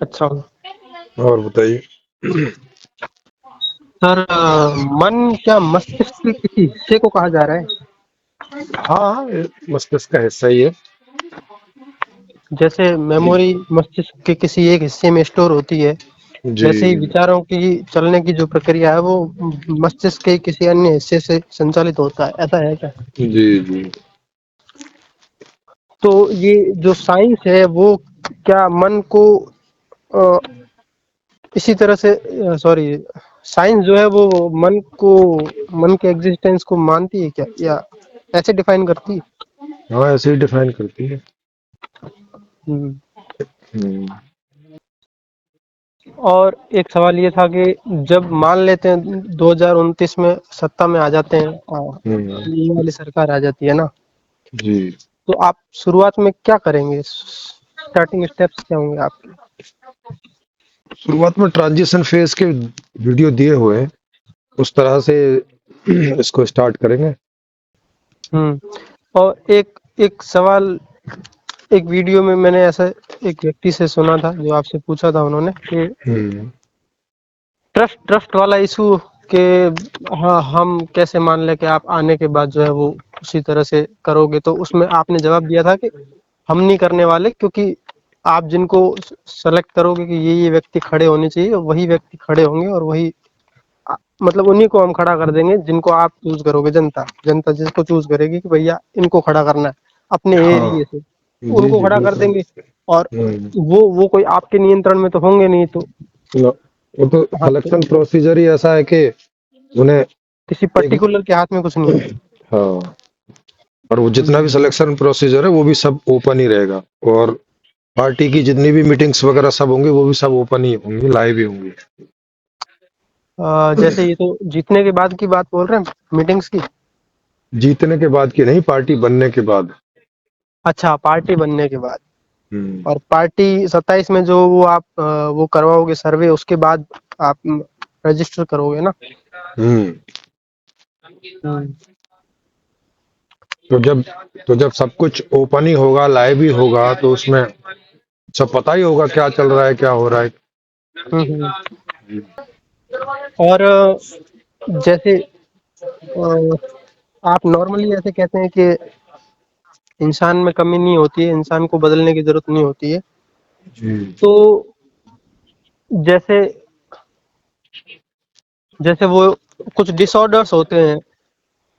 अच्छा और बताइए। सर, मन क्या मस्तिष्क के किसी हिस्से को कहा जा रहा है? हाँ, ये मस्तिष्क का हिस्सा ही है। जैसे मेमोरी मस्तिष्क के किसी एक हिस्से में स्टोर होती है, जी वैसे ही विचारों की चलने की जो प्रक्रिया है वो मस्तिष्क के किसी अन्य हिस्से से संचालित होता है, ऐसा है क्या? जी जी। तो ये जो साइंस है वो क्या मन को अ, इसी तरह से, सॉरी, साइंस जो है वो मन को, मन के एग्जिस्टेंस को मानती है क्या, या ऐसे डिफाइन करती है? हाँ, ऐसे ही डिफाइन करती है। हम्म। हम्म। और एक सवाल ये था कि जब मान लेते हैं 2029 में सत्ता में आ जाते हैं, हम्म। ये वाली सरकार आ जाती है ना, जी। तो आप शुरुआत में क्या करेंगे? स्टार्टिंग स्टेप्स क्या होंगे आपके? शुरुआत में ट्रांजिशन फेज के वीडियो दिए हुए हैं, उस तरह से इसको स्टार्ट करेंगे। और एक एक सवाल, एक वीडियो में मैंने ऐसा एक व्यक्ति से सुना था, जो आपसे पूछा था उन्होंने कि हम्म। ट्रस्ट ट्रस्ट वाला इशू के, हाँ, हम कैसे मान लें कि आप आने के बाद जो है वो उसी तरह से करोगे, तो उसमें आपने जवाब दिया था कि हम नहीं करने वाले, क्योंकि आप जिनको सेलेक्ट करोगे कि ये व्यक्ति खड़े होने चाहिए, वही व्यक्ति खड़े होंगे, और वही मतलब उन्हीं को हम खड़ा कर देंगे जिनको आप चूज करोगे। जनता जनता जिसको चूज करेगी कि भैया इनको खड़ा करना है अपने हाँ। एरिया से, जी उनको जी, खड़ा कर बिल्कुल। देंगे। और हम्म। वो कोई आपके नियंत्रण में तो होंगे नहीं, तो लो, वो तो हाँ, तो सिलेक्शन प्रोसीजर ही ऐसा है कि उन्हें किसी एक, पर्टिकुलर के हाथ में कुछ नहीं है। हाँ, और वो जितना भी हम्म। सिलेक्शन प्रोसीजर है वो भी सब ओपन ही रहेगा। और पार्टी की जितनी भी मीटिंग्स वगैरह सब होंगी वो भी सब ओपन ही होंगी, लाइव ही होंगी। जैसे ये तो जीतने के बाद की बात बोल रहे हैं, मीटिंग्स की? जीतने के बाद की नहीं, पार्टी बनने के बाद। अच्छा, पार्टी बनने के बाद। हम्म। और पार्टी 27 में जो वो आप वो करवाओगे सर्वे, उसके बाद आप रजिस्टर करोगे ना? हम्म। हम्म। तो जब तो जब सब कुछ ओपन ही होगा, लाइव ही होगा, तो उसमें सब पता ही होगा क्या चल रहा है, क्या हो रहा है। हम्म। और जैसे आप नॉर्मली ऐसे कहते हैं कि इंसान में कमी नहीं होती है, इंसान को बदलने की जरूरत नहीं होती है। जी। तो जैसे जैसे वो कुछ डिसऑर्डर्स होते हैं,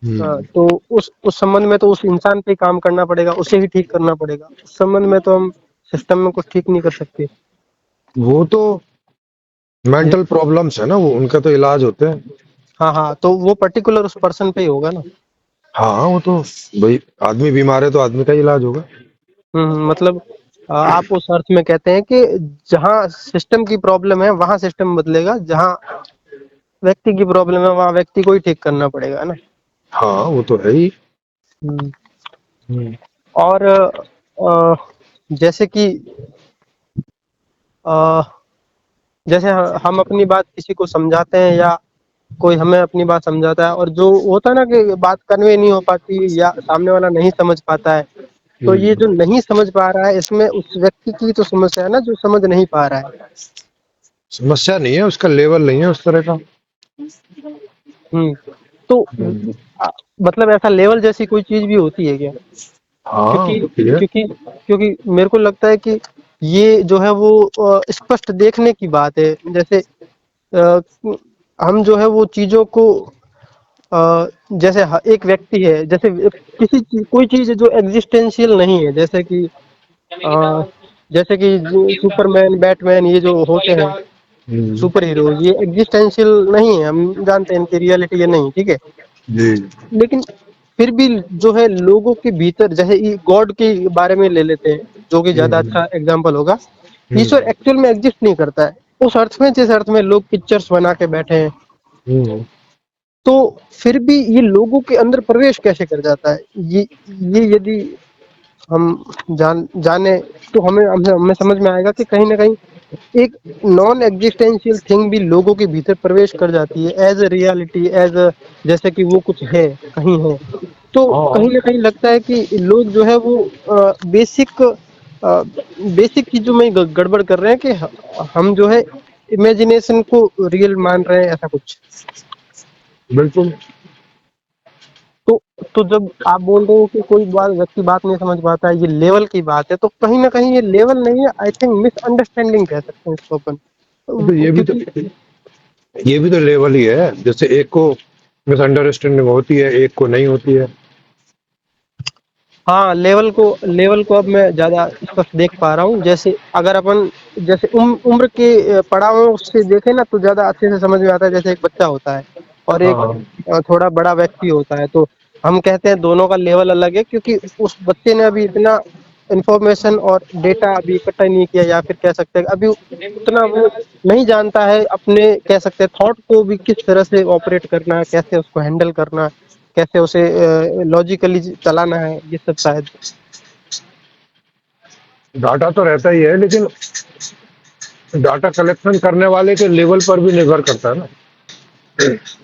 हम्म। तो उस संबंध में तो उस इंसान पे ही काम करना पड़ेगा, उसे ही ठीक करना पड़ेगा। उस संबंध में तो हम सिस्टम में कुछ ठीक नहीं कर सकते। वो तो ये मेंटल प्रॉब्लम्स है ना, वो उनका तो इलाज होते हैं। हाँ हाँ, तो वो पर्टिकुलर उस पर्सन पे ही होगा ना? हाँ, वो तो भाई, आदमी बीमार है तो आदमी का ही इलाज होगा। मतलब आप उस अर्थ में कहते हैं कि जहाँ सिस्टम की प्रॉब्लम है वहाँ सिस्टम बदलेगा, जहाँ व्यक्ति की प्रॉब्लम है वहाँ व्यक्ति को ही ठीक करना पड़ेगा, है ना? हाँ, वो तो है ही। हम्म। हम्म। और जैसे कि अ, जैसे हम अपनी बात किसी को समझाते हैं, या कोई हमें अपनी बात समझाता है, और जो होता है ना कि बात कन्वे नहीं हो पाती या सामने वाला नहीं समझ पाता है, तो ये हम्म। जो नहीं समझ पा रहा है, इसमें उस व्यक्ति की तो समस्या है ना, जो समझ नहीं पा रहा है। समस्या नहीं है, उसका लेवल नहीं है उस तरह का। हम्म। तो हम्म। अ, मतलब ऐसा लेवल जैसी कोई चीज भी होती है क्या? हाँ, क्योंकि होती है। क्योंकि क्योंकि मेरे को लगता है कि ये जो है वो स्पष्ट देखने की बात है। जैसे हम जो है वो चीजों को जैसे एक व्यक्ति है, जैसे किसी चीज, कोई चीज है जो एग्जिस्टेंशियल नहीं है, अ, जैसे कि सुपरमैन, बैटमैन, ये जो होते हैं हम्म। सुपर हीरो, ये एग्जिस्टेंशियल नहीं है, हम जानते हैं इनकी रियलिटी ये नहीं, ठीक है। जी। लेकिन फिर भी जो है लोगों के भीतर, जैसे गॉड के बारे में ले लेते हैं, जो कि ज्यादा हम्म। अच्छा एग्जाम्पल होगा। ईश्वर हम्म। एक्चुअल में एग्जिस्ट नहीं करता है उस अर्थ में, जिस अर्थ में लोग पिक्चर्स बना के बैठे हैं। हम्म। तो फिर भी ये लोगों के अंदर प्रवेश कैसे कर जाता है? ये यदि हम जाने, तो हमें हमें हमें समझ में आएगा कि कहीं ना कहीं एक नॉन एग्जिस्टेंशियल थिंग भी लोगों के भीतर प्रवेश कर जाती है, as a reality, as a, जैसे कि वो कुछ है, कहीं है। तो कहीं हाँ। ना कहीं लगता है कि लोग जो है वो बेसिक बेसिक चीजों में गड़बड़ कर रहे हैं कि हम जो है इमेजिनेशन को रियल मान रहे हैं, ऐसा कुछ। बिल्कुल। तो तो जब आप बोल रहे हो कि कोई बात व्यक्ति बात नहीं समझ पाता है, ये लेवल की बात है, तो कहीं ना कहीं ये लेवल नहीं है, आई थिंक मिसअंडरस्टैंडिंग कह सकते हैं इसको अपन। तो क्योंकि ये भी तो लेवल ही है, जैसे एक को मिसअंडरस्टैंडिंग होती है, एक को नहीं होती है। हाँ, लेवल को अब मैं ज्यादा स्पष्ट देख पा रहा हूँ। जैसे अगर अपन जैसे उम्र के पड़ावों से देखें ना, तो ज्यादा अच्छे से समझ में आता है। जैसे एक बच्चा होता है और हाँ एक हाँ। थोड़ा बड़ा व्यक्ति होता है, तो हम कहते हैं दोनों का लेवल अलग है, क्योंकि उस बच्चे ने अभी इतना इंफॉर्मेशन और डेटा अभी इकट्ठा नहीं किया, या फिर कह सकते हैं अभी उतना वो नहीं जानता है अपने, कह सकते हैं थॉट को भी किस तरह से ऑपरेट करना है, कैसे उसको हैंडल करना है, कैसे उसे लॉजिकली चलाना है, ये सब शायद। डाटा तो रहता ही है, लेकिन डाटा कलेक्शन करने वाले के लेवल पर भी निर्भर करता है ना।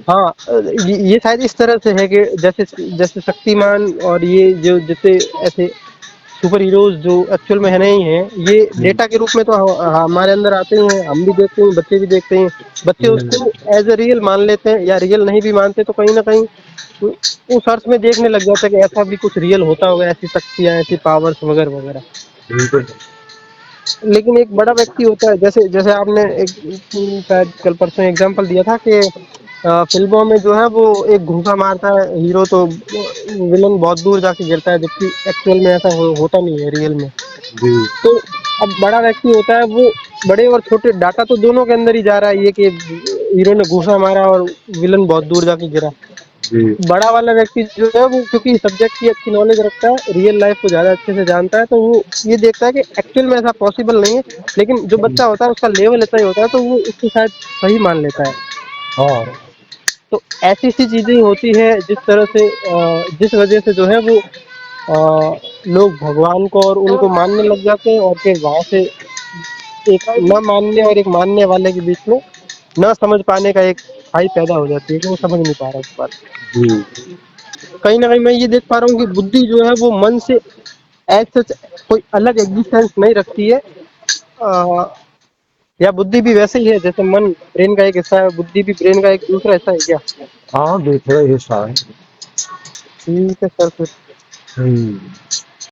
हाँ, ये शायद इस तरह से है कि जैसे जैसे शक्तिमान और ये जो जैसे ऐसे सुपर हीरोज जो एक्चुअल में है नहीं है, ये हम्म, डेटा के रूप में तो हमारे अंदर आते ही हैं, हम भी देखते हैं, बच्चे भी देखते हैं। बच्चे उसको एज ए रियल मान लेते हैं, या रियल नहीं भी मानते तो कहीं ना कहीं उस अर्थ में देखने लग जाता है कि ऐसा भी कुछ रियल होता होगा, ऐसी शक्तियां, ऐसी पावर्स वगैरह वगैरह। बिल्कुल। लेकिन एक बड़ा व्यक्ति होता है, जैसे जैसे आपने एक शायद कल परसों एग्जांपल दिया था कि फिल्मों में जो है वो एक घूंसा मारता है हीरो, तो विलन बहुत दूर जाके गिरता है, जबकि एक्चुअल में ऐसा होता नहीं है रियल में। जी तो अब बड़ा व्यक्ति होता है, वो बड़े और छोटे डाटा तो दोनों के अंदर ही जा रहा है, ये कि हीरो ने घूंसा मारा और विलन बहुत दूर जाके गिरा। जी। बड़ा वाला व्यक्ति जो है वो क्योंकि सब्जेक्ट की अच्छी नॉलेज रखता है, रियल लाइफ को ज्यादा अच्छे से जानता है, तो वो ये देखता है कि एक्चुअल में ऐसा पॉसिबल नहीं है। लेकिन जो बच्चा होता है उसका लेवल इतना ही होता है, तो वो उसको शायद सही मान लेता है। हाँ। तो ऐसी सी चीजें होती है जिस तरह से जिस वजह से जो है वो लोग भगवान को और उनको मानने लग जाते हैं, और फिर वहां से एक न मानने और एक मानने वाले के बीच में न समझ पाने का एक खाई पैदा हो जाती है कि वो समझ नहीं पा रहा उस बात जी। को। कहीं ना कहीं मैं ये देख पा रहा हूँ कि बुद्धि जो है वो मन से एज सच कोई अलग एग्जिस्टेंस नहीं रखती है। अ, या बुद्धि भी वैसे ही है जैसे मन ब्रेन का एक हिस्सा है, बुद्धि भी ब्रेन का एक दूसरा हिस्सा है क्या? हाँ, दूसरा हिस्सा है। ठीक है सर, फिर हम्म।